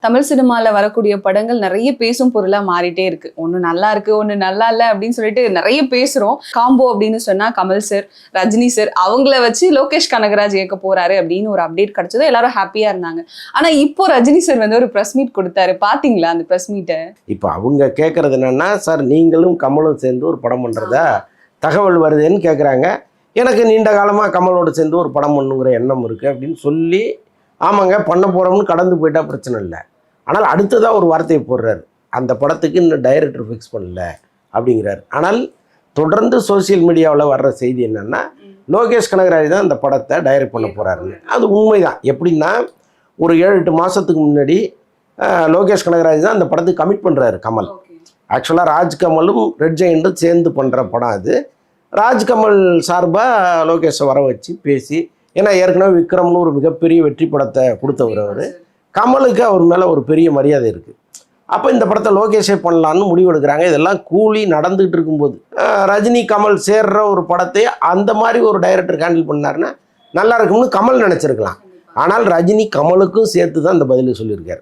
தமிழ் சினிமால வரக்கூடிய படங்கள் நிறைய பேசும் பொருளா மாறிட்டே இருக்கு. ஒண்ணு நல்லா இருக்கு, ஒண்ணு நல்லா இல்ல அப்படின்னு சொல்லிட்டு நிறைய பேசுறோம். காம்போ அப்படின்னு சொன்னா கமல் சார், ரஜினி சார் அவங்கள வச்சு லோகேஷ் கனகராஜ் இயக்க போறாரு அப்படின்னு ஒரு அப்டேட் கிடைச்சது. எல்லாரும் ஹாப்பியா இருந்தாங்க. ஆனா இப்போ ரஜினி சார் வந்து ஒரு பிரஸ் மீட் கொடுத்தாரு. பாத்தீங்களா அந்த பிரஸ் மீட்டை? இப்போ அவங்க கேட்கறது என்னன்னா, சார் நீங்களும் கமலும் சேர்ந்து ஒரு படம் பண்றதா தகவல் வருதுன்னு கேட்குறாங்க. எனக்கு நீண்ட காலமாக கமலோடு சேர்ந்து ஒரு படம் பண்ணுங்கிற எண்ணம் இருக்குது அப்படின்னு சொல்லி, ஆமாங்க பண்ண போகிறோம்னு கடந்து போயிட்டா பிரச்சனை இல்லை. ஆனால் அடுத்ததாக ஒரு வார்த்தையை போடுறாரு, அந்த படத்துக்கு இன்னும் டைரக்டர் ஃபிக்ஸ் பண்ணல அப்படிங்கிறார். ஆனால் தொடர்ந்து சோசியல் மீடியாவில் வர்ற செய்தி என்னென்னா, லோகேஷ் கனகராஜ் தான் அந்த படத்தை டைரக்ட் பண்ண போகிறாருன்னு. அது உண்மைதான். எப்படின்னா, ஒரு 7-8 மாதத்துக்கு முன்னாடி லோகேஷ் கனகராஜ் தான் அந்த படத்துக்கு கமிட் பண்ணுறாரு கமல். ஆக்சுவலாக ராஜ்கமலும் ரெட் ஜெயண்டும் சேர்ந்து பண்ணுற படம் அது. ராஜ்கமல் சார்பாக லோகேஷை வர வச்சு பேசி, ஏன்னா ஏற்கனவே விக்ரம்னு ஒரு மிகப்பெரிய வெற்றி படத்தை கொடுத்தவர் அவர். கமலுக்கு அவர் மேலே ஒரு பெரிய மரியாதை இருக்குது. அப்போ இந்த படத்தை லோகேஷே பண்ணலான்னு முடிவெடுக்கிறாங்க. இதெல்லாம் கூலி நடந்துகிட்டு இருக்கும்போது ரஜினி கமல் சேர்ற ஒரு படத்தை அந்த மாதிரி ஒரு டைரக்டர் ஹேண்டில் பண்ணாருன்னா நல்லா இருக்கும்னு கமல் நினச்சிருக்கலாம். ஆனால் ரஜினி கமலுக்கும் சேர்த்து தான் இந்த பதில் சொல்லியிருக்காரு.